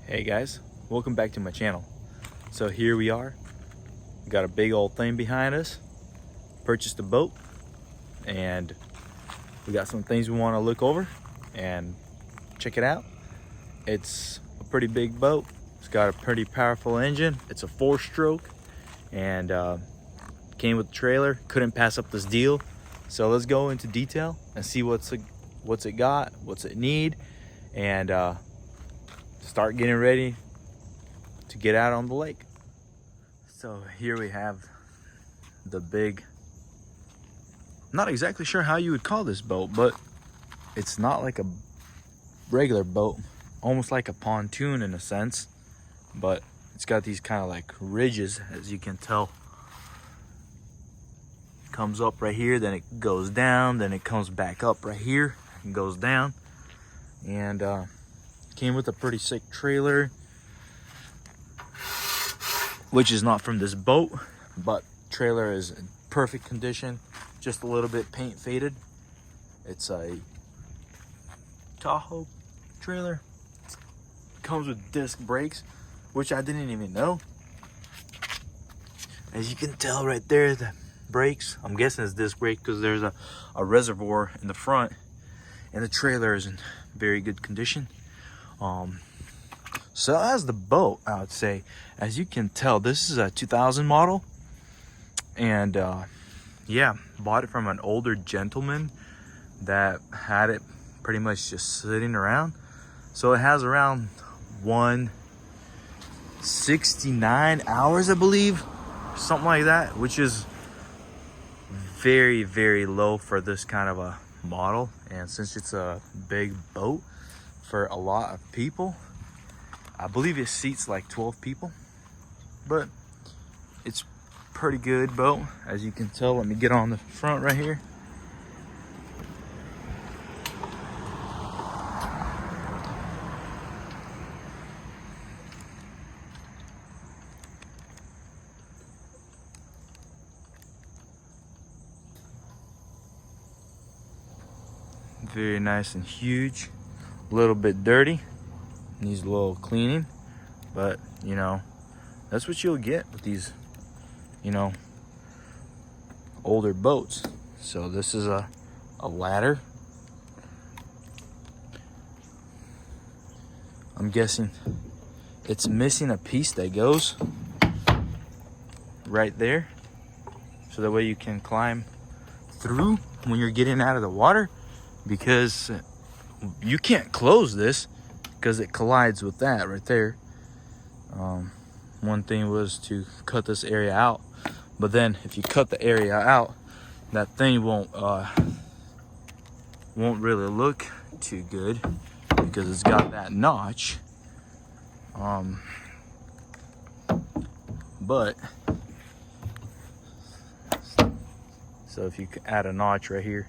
Hey guys, welcome back to my channel. So here we are, got a big old thing behind us, purchased a boat, and we got some things we want to look over and check it out. It's a pretty big boat, it's got a pretty powerful engine, it's a 4-stroke, and came with the trailer. Couldn't pass up this deal, so let's go into detail and see what's it got, what's it need, and start getting ready to get out on the lake. So here we have the big, not exactly sure how you would call this boat, but it's not like a regular boat, almost like a pontoon in a sense, but it's got these kind of like ridges, as you can tell. It comes up right here, then it goes down, then it comes back up right here and goes down. And came with a pretty sick trailer, which is not from this boat, but trailer is in perfect condition, just a little bit paint faded. It's a Tahoe trailer. Comes with disc brakes, which I didn't even know. As you can tell right there, the brakes, I'm guessing it's disc brake because there's a reservoir in the front, and the trailer is in very good condition. So as the boat, I would say, as you can tell, this is a 2000 model, and yeah, bought it from an older gentleman that had it pretty much just sitting around. So it has around 169 hours, I believe, something like that, which is very, very low for this kind of a model. And since it's a big boat for a lot of people, I believe it seats like 12 people, but it's pretty good boat, as you can tell. Let me get on the front right here. Very nice and huge, a little bit dirty, needs a little cleaning, but you know, that's what you'll get with these, you know, older boats. So this is a ladder. I'm guessing it's missing a piece that goes right there, so that way you can climb through when you're getting out of the water, because you can't close this because it collides with that right there. One thing was to cut this area out, but then if you cut the area out, that thing won't really look too good because it's got that notch. But so if you add a notch right here,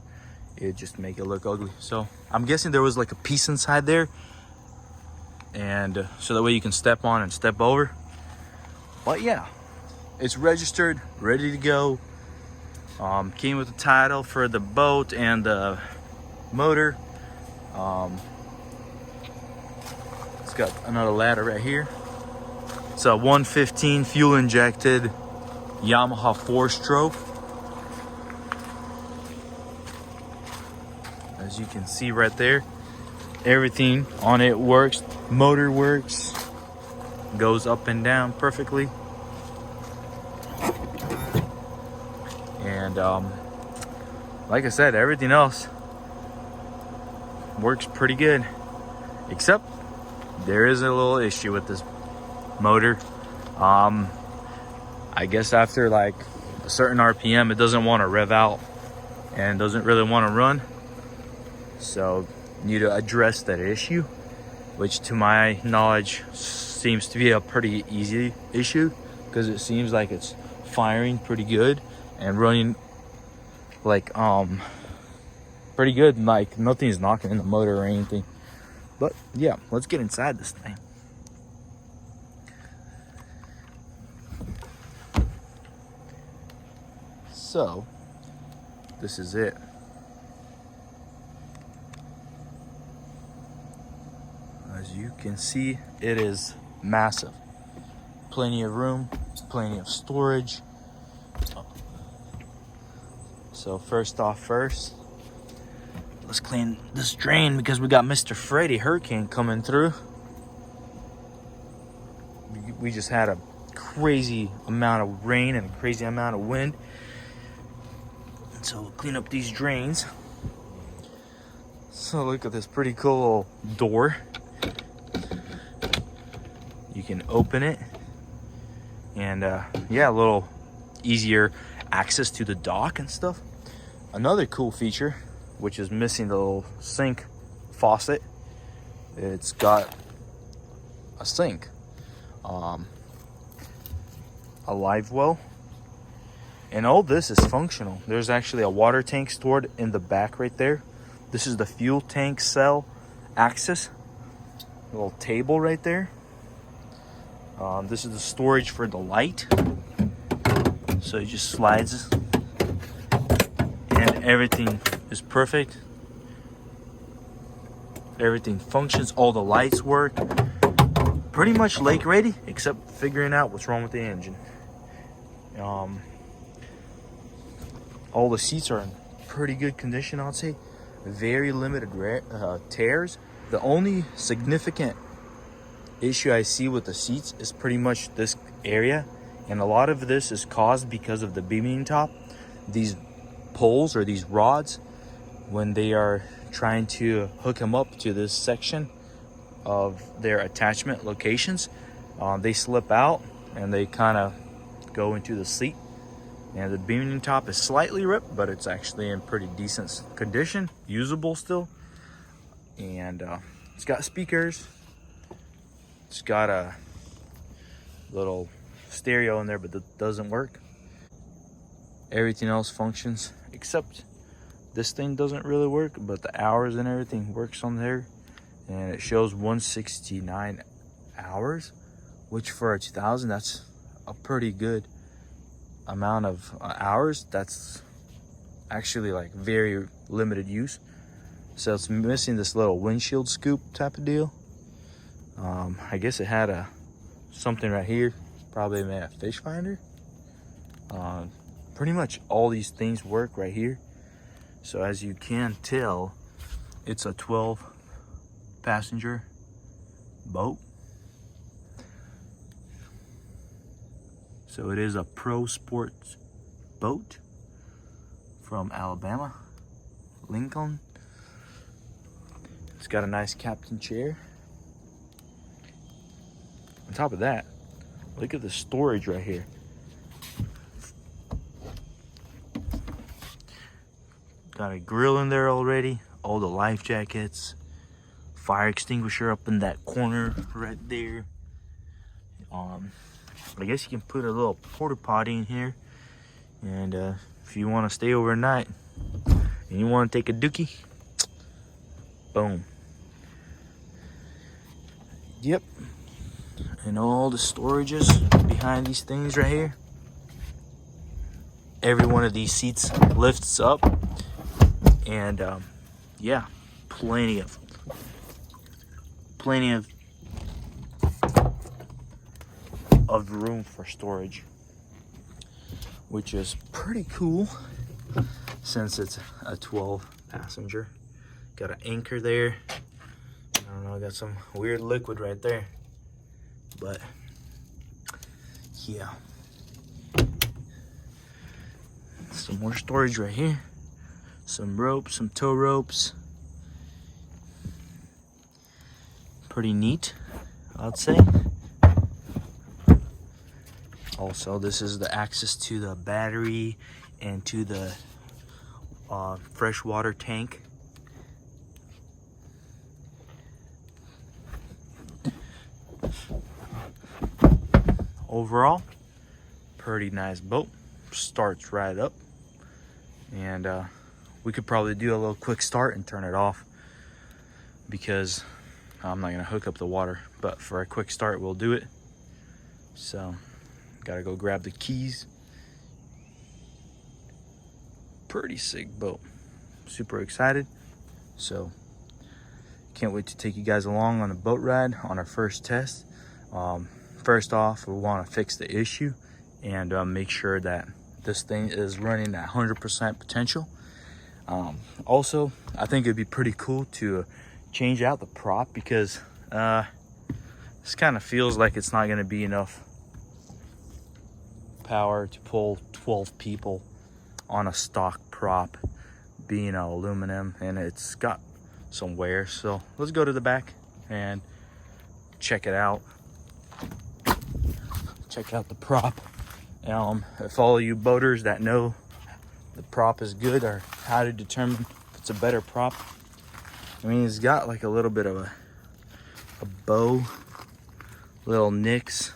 it just make it look ugly. So I'm guessing there was like a piece inside there, and so that way you can step on and step over. But yeah, it's registered, ready to go. Came with the title for the boat and the motor. It's got another ladder right here. It's a 115 fuel injected Yamaha 4-stroke. As you can see right there, everything on it works. Motor works, goes up and down perfectly, and like I said, everything else works pretty good, except there is a little issue with this motor. I guess after like a certain RPM, it doesn't want to rev out and doesn't really want to run. So you need to address that issue, which to my knowledge seems to be a pretty easy issue, because it seems like it's firing pretty good and running like pretty good, like nothing's knocking in the motor or anything. But yeah, let's get inside this thing. So this is it. As you can see, it is massive. Plenty of room, plenty of storage. So first, let's clean this drain because we got Mr. Freddie Hurricane coming through. We just had a crazy amount of rain and a crazy amount of wind. So we'll clean up these drains. So look at this pretty cool door. You can open it, and yeah, a little easier access to the dock and stuff. Another cool feature, which is missing the little sink faucet, it's got a sink, a live well, and all this is functional. There's actually a water tank stored in the back right there. This is the fuel tank cell access, a little table right there. This is the storage for the light, so it just slides and everything is perfect. Everything functions, all the lights work. Pretty much lake ready, except figuring out what's wrong with the engine. All the seats are in pretty good condition, I'd say. Very limited tears. The only significant issue I see with the seats is pretty much this area, and a lot of this is caused because of the beaming top. These poles or these rods, when they are trying to hook them up to this section of their attachment locations, they slip out and they kind of go into the seat, and the beaming top is slightly ripped, but it's actually in pretty decent condition, usable still. And it's got speakers. It's got a little stereo in there, but that doesn't work. Everything else functions except this thing doesn't really work, but the hours and everything works on there, and it shows 169 hours, which for a 2000, that's a pretty good amount of hours. That's actually like very limited use. So it's missing this little windshield scoop type of deal. I guess it had something right here, probably made a fish finder. Pretty much all these things work right here. So as you can tell, it's a 12 passenger boat. So it is a pro sports boat from Alabama, Lincoln. It's got a nice captain chair. On top of that, look at the storage right here. Got a grill in there already, all the life jackets, fire extinguisher up in that corner right there. I guess you can put a little porta potty in here, and if you want to stay overnight and you want to take a dookie, boom. Yep. And all the storages behind these things right here. Every one of these seats lifts up, and yeah, plenty of room for storage, which is pretty cool since it's a 12 passenger. Got an anchor there. I don't know, got some weird liquid right there, but yeah. Some more storage right here. Some ropes, some tow ropes. Pretty neat, I'd say. Also, this is the access to the battery and to the freshwater tank. Overall, pretty nice boat. Starts right up, and we could probably do a little quick start and turn it off, because I'm not gonna hook up the water, but for a quick start we'll do it. So gotta go grab the keys. Pretty sick boat, super excited. So Can't wait to take you guys along on a boat ride on our first test. First off, we want to fix the issue and make sure that this thing is running at 100% potential. Also, I think it'd be pretty cool to change out the prop, because this kind of feels like it's not going to be enough power to pull 12 people on a stock prop, being aluminum, and it's got some wear. So let's go to the back and check it out. Check out the prop. If all you boaters that know the prop is good, or how to determine if it's a better prop, I mean, it's got like a little bit of a bow, little nicks,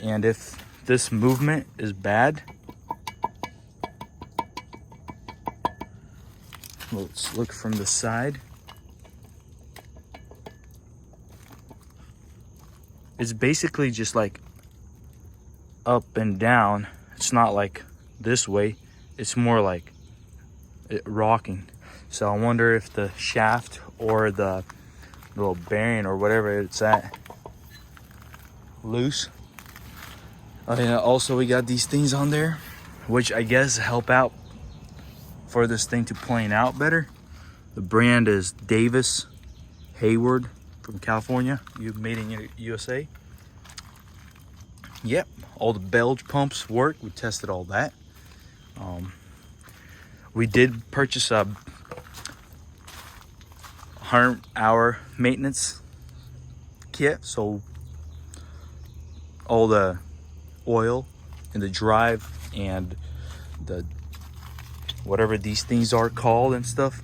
and if this movement is bad, let's look from the side. It's basically just like up and down. It's not like this way. It's more like it rocking. So I wonder if the shaft or the little bearing or whatever it's at loose. Also, we got these things on there, which I guess help out for this thing to plane out better. The brand is Davis Hayward from California. Made in USA. Yep, all the bilge pumps work. We tested all that. We did purchase a 100-hour maintenance kit, so all the oil in the drive and the whatever these things are called and stuff,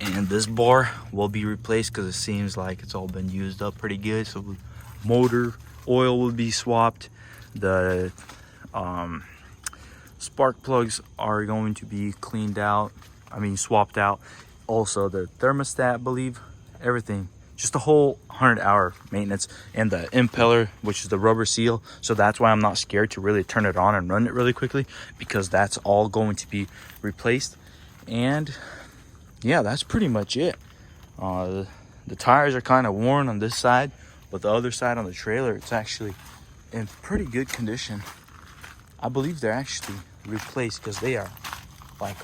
and this bar will be replaced because it seems like it's all been used up pretty good. So motor oil will be swapped. The spark plugs are going to be cleaned out, swapped out. Also the thermostat, I believe, everything, just a whole 100-hour maintenance. And the impeller, which is the rubber seal, so that's why I'm not scared to really turn it on and run it really quickly, because that's all going to be replaced. And yeah, that's pretty much it. The tires are kind of worn on this side, but the other side on the trailer, it's actually in pretty good condition. I believe they're actually replaced because they are like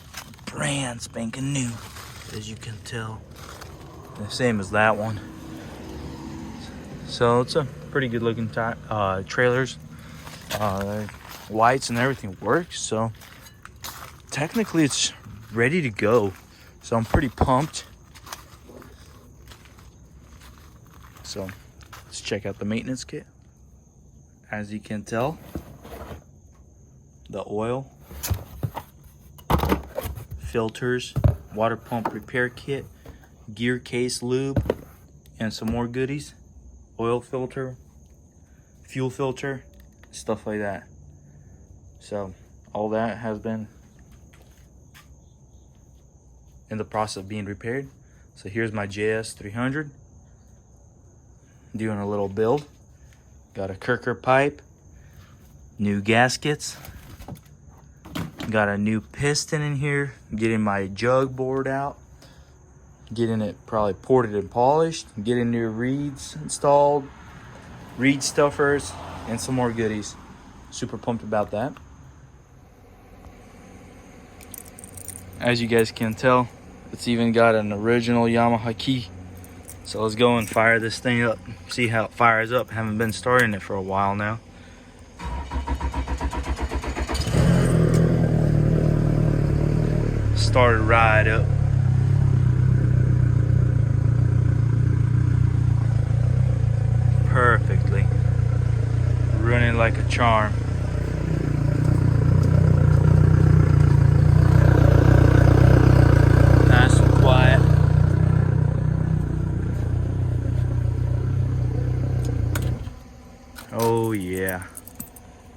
brand spanking new, as you can tell. The same as that one. So it's a pretty good looking trailers. Lights and everything works, so technically it's ready to go. So I'm pretty pumped. So let's check out the maintenance kit. As you can tell, the oil, filters, water pump repair kit, gear case lube, and some more goodies. Oil filter, fuel filter, stuff like that. So all that has been in the process of being repaired. So here's my Js300, doing a little build. Got a Kirker pipe, new gaskets, got a new piston in here, getting my jug bored out, getting it probably ported and polished, getting new reeds installed, reed stuffers, and some more goodies. Super pumped about that. As you guys can tell, it's even got an original Yamaha key. So let's go and fire this thing up, see how it fires up. Haven't been starting it for a while now. Started right up. Perfectly. Running like a charm. Nice and quiet. Oh yeah,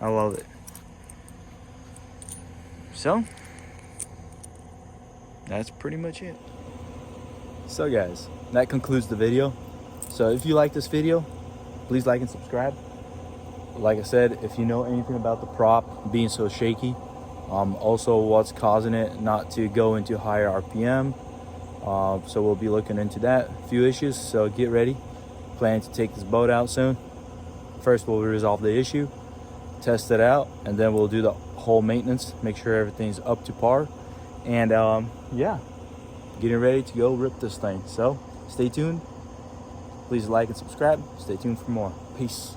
I love it. So that's pretty much it. So guys, that concludes the video. So if you like this video, please like and subscribe. Like I said, if you know anything about the prop being so shaky, Also what's causing it not to go into higher RPM. So we'll be looking into that, a few issues, so get ready. Planning to take this boat out soon. First we'll resolve the issue, test it out, and then we'll do the whole maintenance, make sure everything's up to par. And yeah, getting ready to go rip this thing. So stay tuned, please like and subscribe, stay tuned for more. Peace.